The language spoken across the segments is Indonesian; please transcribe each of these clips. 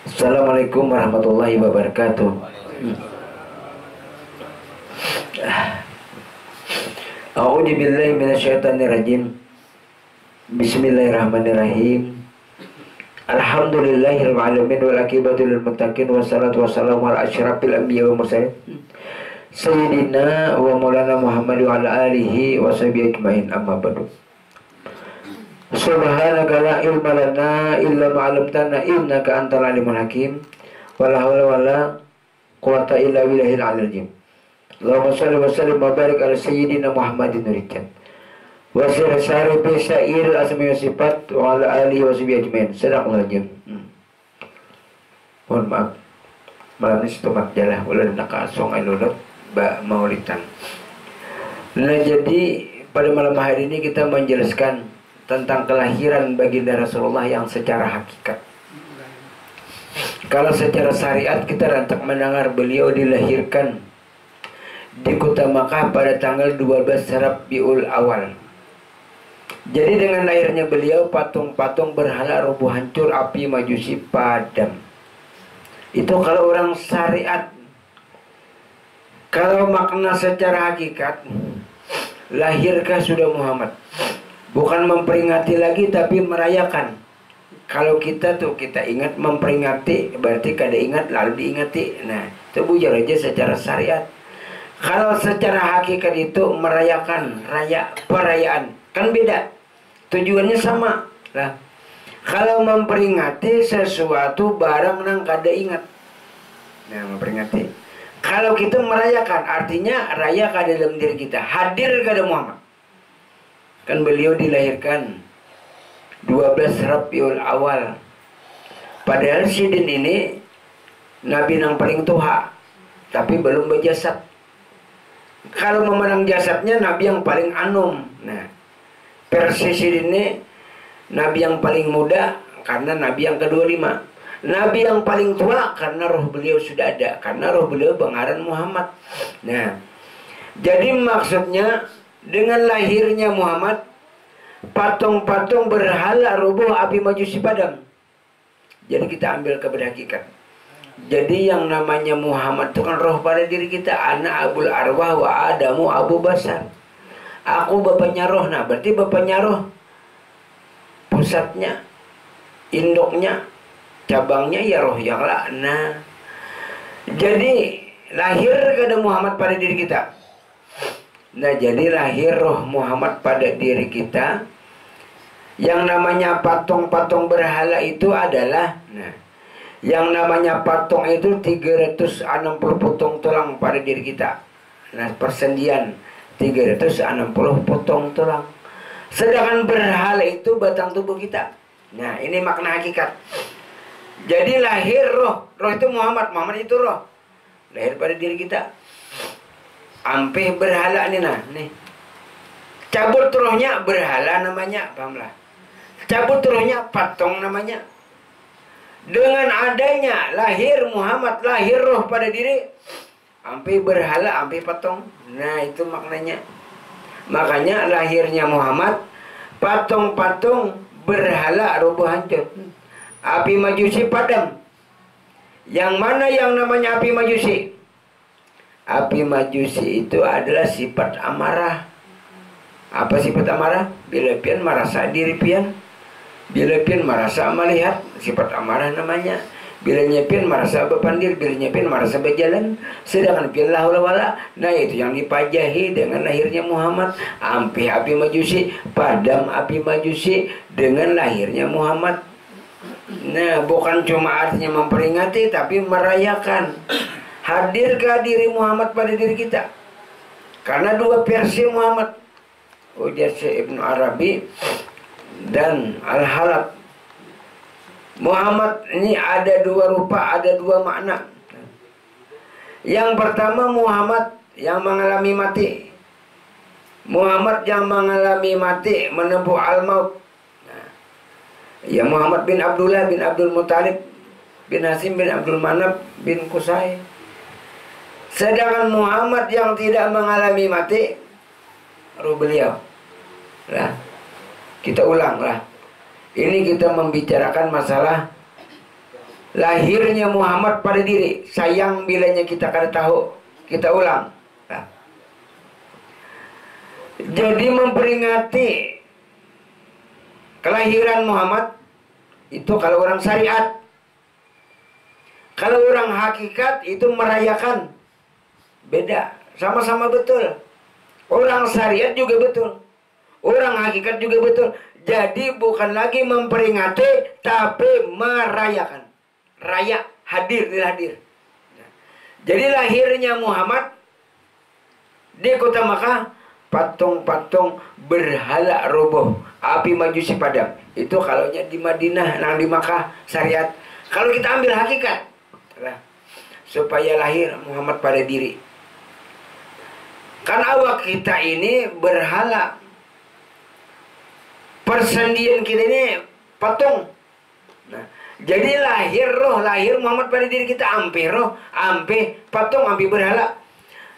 Assalamualaikum warahmatullahi wabarakatuh. A'udzu billahi minasyaitonir rajim. Bismillahirrahmanirrahim. Alhamdulillahirabbil alamin wal aqibatu lil muttaqin wassalatu wassalamu ala asyrafil anbiya'i wal mursalin sayyidina wa maulana Muhammad wa ala alihi wa sahbihi ajmain, amma ba'du. Subhanaka la ilma lana illa ma 'allamtana innaka antal alimul hakim. Wala haula wala quwata illa billahil aliyyil azim. Allahumma shalli wa sallim wa barik ala sayyidina Muhammadin nurijan wa sirri bi sa'ir asmi wa sifat wa ala alihi wa sahbihi ajmain. Sadaqallahu azim. Mohon maaf, malam ini setomat jalah ulah nakasong alulot ba maulitan. Nah, jadi pada malam hari ini kita menjelaskan tentang kelahiran baginda Rasulullah yang secara hakikat. Kalau secara syariat kita rantak mendengar beliau dilahirkan di kota Makkah pada tanggal 12 Rabiul Awal. Jadi dengan lahirnya beliau, patung-patung berhala rubuh hancur, api majusi padam. Itu kalau orang syariat. Kalau makna secara hakikat, lahirkah sudah Muhammad? Bukan memperingati lagi tapi merayakan. Kalau kita ingat memperingati, berarti kada ingat lalu diingati. Nah, itu bujur aja secara syariat. Kalau secara hakikat itu merayakan, perayaan, kan beda. Tujuannya sama. Nah, kalau memperingati sesuatu barang nang kada ingat. Nah, memperingati. Kalau kita merayakan, artinya raya kada dalam diri kita, hadir kada Muhammad. Kan beliau dilahirkan 12 Rabiul Awal. Padahal Sidin ini Nabi yang paling tua, tapi belum berjasad. Kalau memandang jasadnya Nabi yang paling anum. Nah, versi Sidin ini Nabi yang paling muda karena Nabi yang ke-25. Nabi yang paling tua karena roh beliau sudah ada, karena roh beliau pengaran Muhammad. Nah, jadi maksudnya dengan lahirnya Muhammad, patung-patung berhala rubuh, api majusi padam. Jadi kita ambil kepada hakikat. Jadi yang namanya Muhammad itu kan roh pada diri kita. Ana abul arwah wa adamu abu basar. Aku bapaknya roh. Nah, berarti bapaknya roh, pusatnya, induknya, cabangnya ya roh yang lah. Nah, jadi lahir kepada Muhammad pada diri kita. Nah, jadi lahir roh Muhammad pada diri kita. Yang namanya patung-patung berhala itu adalah, nah, yang namanya patung itu 360 potong tulang pada diri kita. Nah, persendian 360 potong tulang. Sedangkan berhala itu batang tubuh kita. Nah, ini makna hakikat. Jadi lahir roh itu Muhammad itu roh. Lahir pada diri kita. Ampe berhala nih, nah nih, cabut rohnya berhala namanya, pahamlah. Cabut rohnya patung namanya. Dengan adanya lahir Muhammad, lahir roh pada diri, ampe berhala, ampe patung. Nah, itu maknanya. Makanya lahirnya Muhammad, patung-patung berhala rubuh hancur, api majusi padam. Yang mana yang namanya api majusi? Api majusi itu adalah sifat amarah. Apa sifat amarah? Bila pian merasa diri pian, bila pian merasa melihat, sifat amarah namanya. Bila nyepian merasa berpandir, bila nyepian merasa berjalan. Sedangkan pian lahula wala. Nah, itu yang dipajahi dengan lahirnya Muhammad. Ampi api majusi, padam api majusi dengan lahirnya Muhammad. Nah, bukan cuma artinya memperingati, tapi merayakan. Hadirkah diri Muhammad pada diri kita? Karena dua versi Muhammad, ujar Ibnu Arabi dan Al-Halab. Muhammad ini ada dua rupa, ada dua makna. Yang pertama Muhammad yang mengalami mati. Muhammad yang mengalami mati, menempuh al-maut. Ya, Muhammad bin Abdullah bin Abdul Muttalib bin Hasim bin Abdul Manaf bin Qusay. Sedangkan Muhammad yang tidak mengalami mati, roh beliau. Lah, kita ulang lah. Ini kita membicarakan masalah lahirnya Muhammad pada diri. Sayang bilanya kita kada tahu. Kita ulang. Nah. Jadi memperingati kelahiran Muhammad itu kalau orang syariat. Kalau orang hakikat itu merayakan. Beda. Sama-sama betul. Orang syariat juga betul. Orang hakikat juga betul. Jadi bukan lagi memperingati, tapi merayakan. Raya, hadir, tidak hadir. Jadi lahirnya Muhammad di kota Makkah, patung-patung berhala roboh, api majusi padam. Itu kalaunya di Madinah, di Makkah syariat. Kalau kita ambil hakikat, supaya lahir Muhammad pada diri. Kan awak kita ini berhala. Persendian kita ini patung. Nah, jadi lahir roh, lahir Muhammad pada diri kita. Ampe roh, ampe patung, ampe berhala.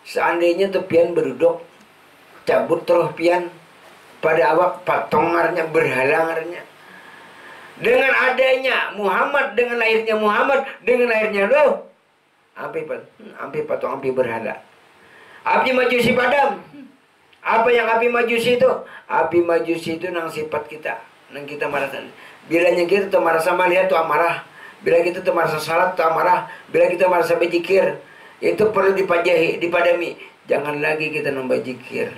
Seandainya tuh pian berduduk, cabut roh pian pada awak patung ngarnya, berhala ngarnya. Dengan adanya Muhammad, dengan lahirnya Muhammad, dengan lahirnya roh, ampe patung, ampe berhala. Api majusi padam. Apa yang api majusi itu? Api majusi itu nang sifat kita, nang kita marahan. Bilanya kita tuh marasa melihat tuh amarah. Bila kita tuh marasa salat tuh amarah. Bila kita marasa berzikir, itu perlu dipadami. Jangan lagi kita nambah zikir.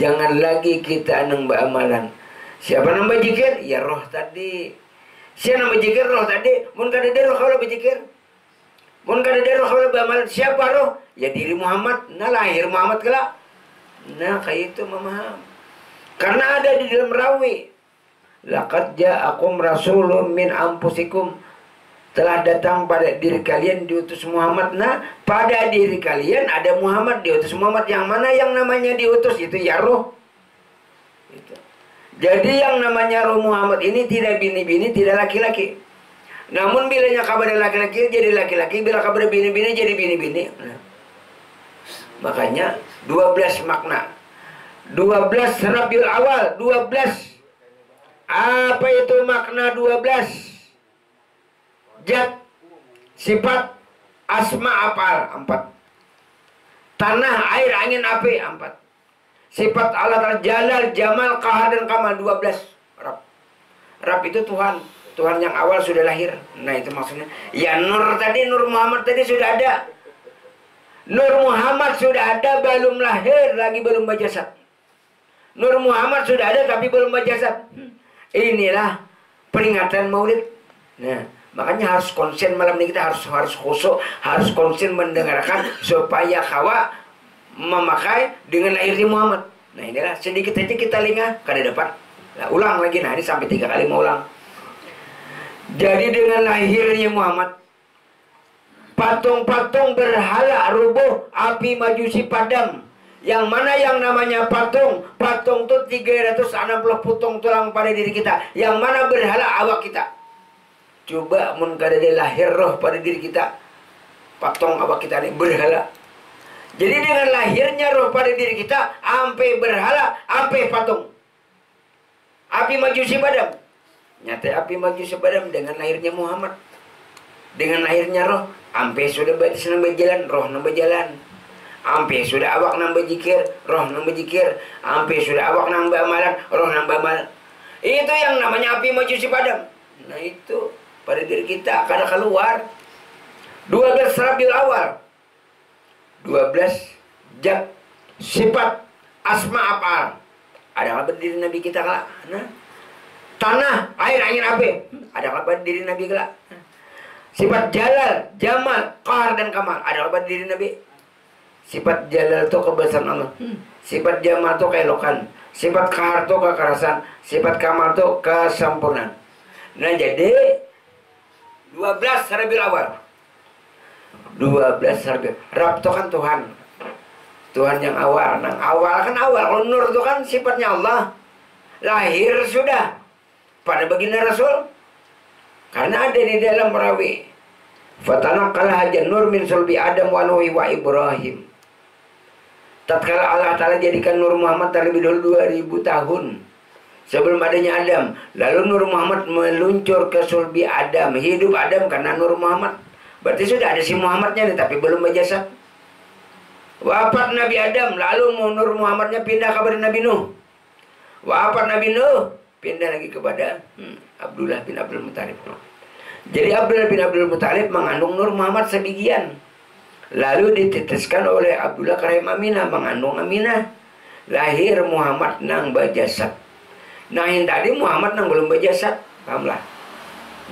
Jangan lagi kita nambah amalan. Siapa nambah zikir? Ya roh tadi. Siapa nambah zikir? Roh tadi. Mun kada ada roh kalau berzikir. Mun kada ada roh kalau beramal. Siapa roh? Ya diri Muhammad. Nah lahir Muhammad kelak. Nah kayak itu memaham. Karena ada di dalam rawi. Laqad ja'akum rasulun min anfusikum. Telah datang pada diri kalian diutus Muhammad. Nah pada diri kalian ada Muhammad, diutus Muhammad. Yang mana yang namanya diutus itu ya roh. Itu. Jadi yang namanya roh Muhammad ini tidak bini-bini, tidak laki-laki. Namun bilanya kabar laki-laki jadi laki-laki, bila kabar bini-bini jadi bini-bini. Nah. Makanya 12 makna. 12 Rabiul Awal, 12. Apa itu makna 12? Zat, sifat, asma apal 4. Tanah, air, angin, api 4. Sifat Allah Jalal, Jamal, Qahar dan Kamal 12. Rab. Rab itu Tuhan. Tuhan yang awal sudah lahir. Nah itu maksudnya. Ya Nur tadi, Nur Muhammad tadi sudah ada. Nur Muhammad sudah ada, belum lahir, lagi belum berjasad. Nur Muhammad sudah ada, tapi belum berjasad. Inilah peringatan Maulid. Nah, makanya harus konsen malam ini, kita harus khusyuk, harus konsen mendengarkan supaya kawa memakai dengan lahirnya Muhammad. Nah inilah sedikit aja kita lingah, kada dapat. Nah, ulang lagi, nah ini sampai 3 kali mau ulang. Jadi dengan lahirnya Muhammad, patung-patung berhala rubuh, api majusi padam. Yang mana yang namanya patung? Patung itu 360 putung tulang pada diri kita. Yang mana berhala awak kita. Coba mun kada lahir roh pada diri kita, patung awak kita ini berhala. Jadi dengan lahirnya roh pada diri kita, ampe berhala, ampe patung. Api majusi padam. Nyata api majusi padam dengan lahirnya Muhammad. Dengan lahirnya roh, ampe sudah nambah jalan, roh nambah jalan. Ampe sudah awak nambah zikir, roh nambah zikir. Ampe sudah awak nambah amalan, roh nambah amalan. Itu yang namanya api majusi padam. Nah itu pada diri kita kada keluar. 12 Rabiul Awal, 12 zat, sifat, asma apal. Ada apa diri Nabi kita kelak? Nah, tanah, air, angin, api. Ada apa diri Nabi kelak? Sifat Jalal, Jamal, Qahar dan Kamal. Ada apa diri Nabi? Sifat Jalal itu kebesaran Allah. Sifat Jamal itu keelokan. Sifat Qahar itu kekerasan. Sifat Kamal itu kesempurnaan. Nah jadi 12 Rabiul Awal, 12 Rabiul. Rab itu kan Tuhan. Tuhan yang awal. Nah awal kan awal. Kalau Nur itu kan sifatnya Allah. Lahir sudah pada baginda Rasul. Karena ada di dalam rawi. Fatanaqqala hajan nur min sulbi Adam wa Nuhi wa Ibrahim. Tatkala Allah Ta'ala jadikan Nur Muhammad terlebih dahulu 2000 tahun sebelum adanya Adam. Lalu Nur Muhammad meluncur ke sulbi Adam. Hidup Adam karena Nur Muhammad. Berarti sudah ada si Muhammadnya nih, tapi belum berjasad. Wafat Nabi Adam, lalu Nur Muhammadnya pindah kepada Nabi Nuh. Wafat Nabi Nuh, pindah lagi kepada Abdullah bin Abdul Muttalib. Jadi Abdullah bin Abdul Muttalib mengandung Nur Muhammad sebagian. Lalu dititiskan oleh Abdullah ke rahim Aminah, mengandung Aminah. Lahir Muhammad nang berjasad. Nah yang tadi Muhammad nang belum berjasad, pahamlah.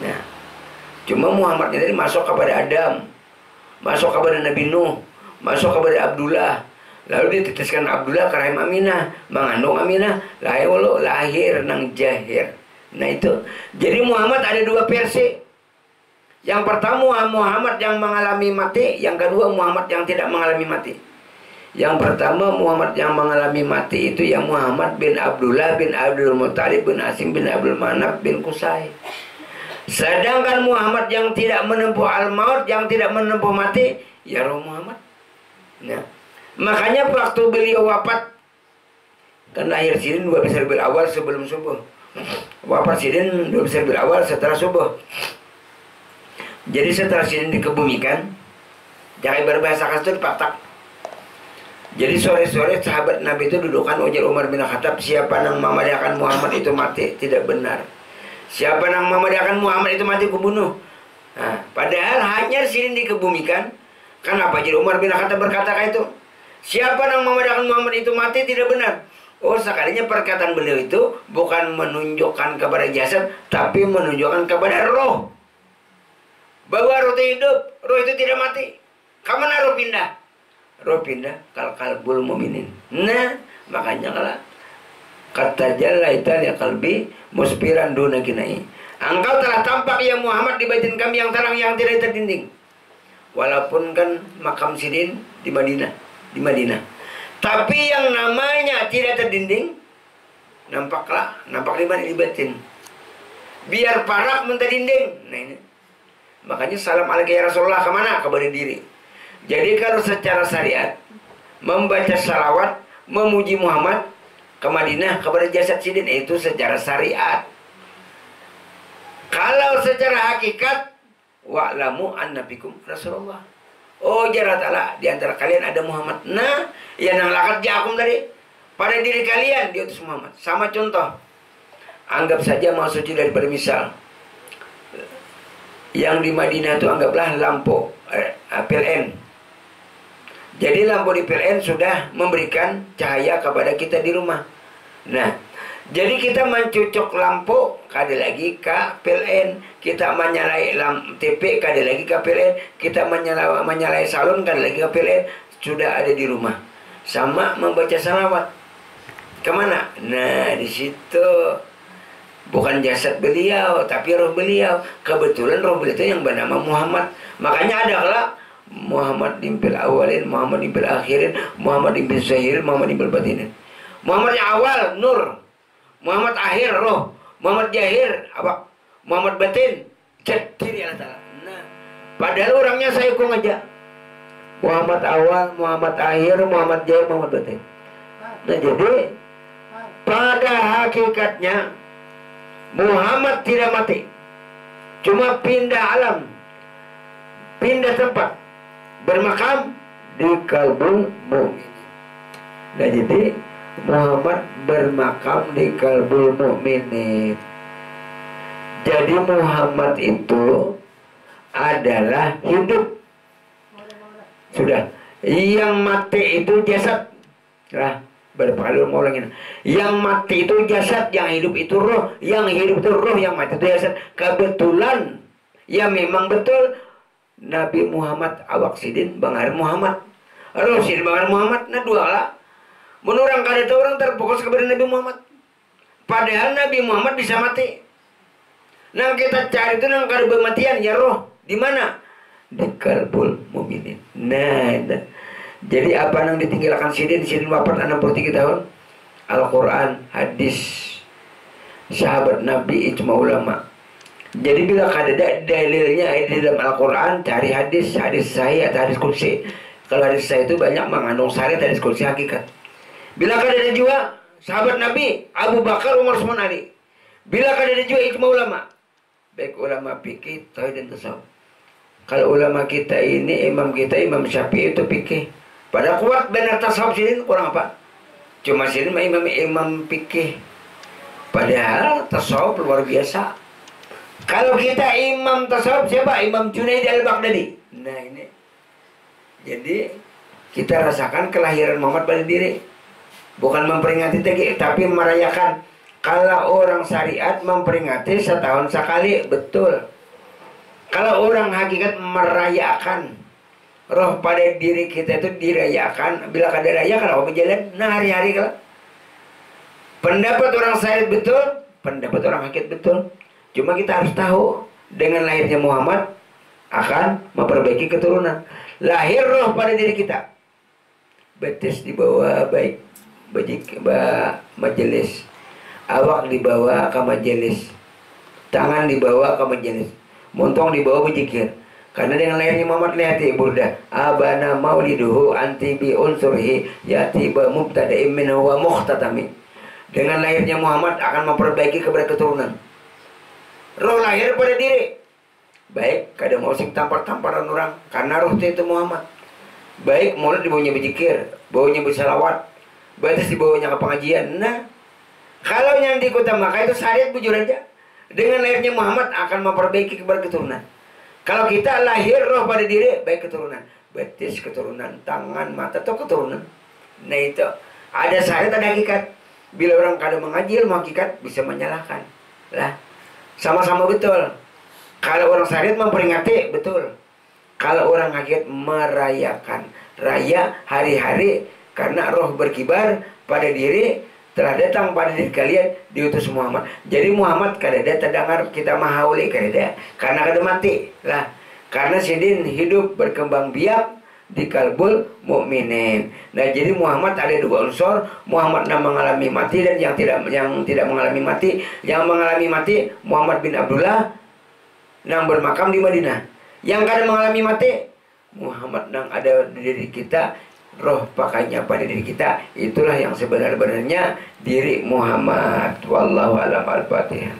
Nah, cuma Muhammad ini masuk kepada Adam, masuk kepada Nabi Nuh, masuk kepada Abdullah. Lalu dititiskan Abdullah ke rahim Aminah, mengandung Aminah. Lahir nang Jahir. Nah itu. Jadi Muhammad ada dua versi. Yang pertama Muhammad yang mengalami mati, yang kedua Muhammad yang tidak mengalami mati. Yang pertama Muhammad yang mengalami mati itu yang Muhammad bin Abdullah bin Abdul Muttalib bin Asim bin Abdul Manaf bin Qusay. Sedangkan Muhammad yang tidak menempuh al-maut, yang tidak menempuh mati, ya roh Muhammad. Nah, makanya waktu beliau wafat, kan lahir Sidin 12 Rabiul Awal sebelum subuh. Wafat Sidin 12 Rabiul Awal setelah subuh. Jadi setelah Sidin dikebumikan, jangan berbahasa kasar patak. Jadi sore-sore sahabat Nabi itu dudukan ujar Umar bin Khattab, siapa nang memadakan Muhammad itu mati, tidak benar. Siapa nang memadakan Muhammad itu mati kubunuh. Nah, padahal hanya Sidin dikebumikan. Kenapa jadi Umar bin Khattab berkata kayak itu? Siapa nang memadakan Muhammad itu mati, tidak benar. Oh, sekalinya perkataan beliau itu bukan menunjukkan kepada jasad, tapi menunjukkan kepada roh. Bahwa roh itu hidup, roh itu tidak mati. Kemana roh pindah? Roh pindah kalbul mu'minin. Nah, makanya kalau kata jalaita ya kalbi muspiran duna kinai. Engkau telah tampak ya Muhammad di batin kami yang terang yang tidak terdinding. Walaupun kan makam Sidin di Madinah. Tapi yang namanya tidak terdinding nampak di mana di batin. Biar parak menterdinding. Nah ini. Makanya salam alaika ya Rasulullah kemana? Kepada diri. Jadi kalau secara syariat membaca salawat memuji Muhammad ke Madinah kepada jasad Sidin itu secara syariat. Kalau secara hakikat wa'lamu annabikum Rasulullah. Oh jarat Allah di antara kalian ada Muhammad. Nah, yang lakat jakum tadi pada diri kalian diutus Muhammad. Sama contoh. Anggap saja mau suci daripada misal. Yang di Madinah itu anggaplah lampu PLN. Jadi lampu di PLN sudah memberikan cahaya kepada kita di rumah. Nah, jadi kita mencucuk lampu, kada lagi ke PLN. Kita menyalai TV, kada lagi ke PLN. Kita menyalai salon, kada lagi ke PLN. Sudah ada di rumah. Sama membaca salawat. Kemana? Nah, di situ bukan jasad beliau, tapi roh beliau. Kebetulan roh beliau itu yang bernama Muhammad. Makanya adalah Muhammad dimpil awalin, Muhammad dimpil akhirin, Muhammad dimpil zahirin, Muhammad dimpil batinin. Muhammad yang awal nur, Muhammad akhir roh, Muhammad jahir apa? Muhammad batin jadi Allah Ta'ala. Nah, padahal orangnya saya kong aja. Muhammad awal, Muhammad akhir, Muhammad jahir, Muhammad batin. Nah jadi pada hakikatnya Muhammad tidak mati, cuma pindah alam, pindah tempat, bermakam di kalbul mu'min. Nah jadi Muhammad bermakam di kalbul mu'minin. Jadi Muhammad itu adalah hidup. Sudah. Yang mati itu jasad. Nah, berapa kali mau ulangin. Yang mati itu jasad, yang hidup itu roh. Yang hidup itu roh, yang mati itu jasad. Kebetulan, ya memang betul Nabi Muhammad awak Sidin Bangar Muhammad. Roh Sidin Bangar Muhammad. Nah dua lah. Menurang kada itu orang terfokus kepada Nabi Muhammad. Padahal Nabi Muhammad bisa mati. Nah kita cari itu nang kada bermatian ya roh. Di mana? Di kalbul mu'minin. Nah. Jadi apa yang ditinggalkan Sidin wafat 63 tahun. Al-Quran, hadis, sahabat Nabi, ijma ulama. Jadi bila ada dalilnya di dalam Al-Quran, cari hadis sahih atau hadis kursi. Kalau hadis sahih itu banyak mengandung syariat, hadis kursi hakikat. Bila ada juga sahabat Nabi, Abu Bakar, Umar, Utsman, Ali. Bila kada ada juga ijma ulama, baik ulama fikih, tauhid dan tasawuf. Kalau ulama kita ini, imam kita, Imam Syafi'i itu fikih. Pada kuat benar tasawuf sini kurang apa? Cuma sini imam fikih. Padahal tasawuf luar biasa. Kalau kita imam tasawuf siapa? Imam Junaid al-Baghdadi. Nah ini. Jadi kita rasakan kelahiran Muhammad pada diri. Bukan memperingati tapi merayakan. Kalau orang syariat memperingati setahun sekali, betul. Kalau orang hakikat merayakan, roh pada diri kita itu dirayakan. Bila kada raya kalau berjalan, nah hari-hari kalau. Pendapat orang syariat betul, pendapat orang hakikat betul. Cuma kita harus tahu dengan lahirnya Muhammad akan memperbaiki keturunan. Lahir roh pada diri kita. Betis dibawa baik, majelis. Awak dibawa ke majelis, tangan dibawa ke majelis, montong dibawa berzikir. Karena dengan lahirnya Muhammad lihati burda abana mauliduhu anti bi unsurhi yati ba mubtada'im minhu wa mukhtatami. Dengan lahirnya Muhammad akan memperbaiki kepada keturunan. Roh lahir pada diri. Baik kada mau sing tampar-tamparan orang karena roh itu Muhammad. Baik mulut dibawanya berzikir, bawanya bersalawat, batas dibawanya ke pengajian. Nah, kalau yang diutamakan itu syariat bujur aja. Dengan lahirnya Muhammad akan memperbaiki kepada keturunan. Kalau kita lahir roh pada diri, baik keturunan, betis keturunan, tangan, mata atau keturunan. Nah itu ada syariat, ada hakikat. Bila orang kada mengaji ilmu hakikat bisa menyalahkan. Lah, sama-sama betul. Kalau orang syariat memperingati, betul. Kalau orang hakikat merayakan, raya hari-hari karena roh berkibar pada diri. Telah datang pada diri kalian diutus Muhammad. Jadi Muhammad kada ada terdengar kita mahauli kada ada. Karena kada mati lah. Karena sidin hidup berkembang biak di kalbul mukminin. Nah jadi Muhammad ada dua unsur. Muhammad yang mengalami mati dan yang tidak mengalami mati. Yang mengalami mati Muhammad bin Abdullah yang bermakam di Madinah. Yang kada mengalami mati Muhammad yang ada di diri kita. Roh pakainya pada diri kita, itulah yang sebenar-benarnya diri Muhammad. Wallahu a'lam. Al-Fatihah.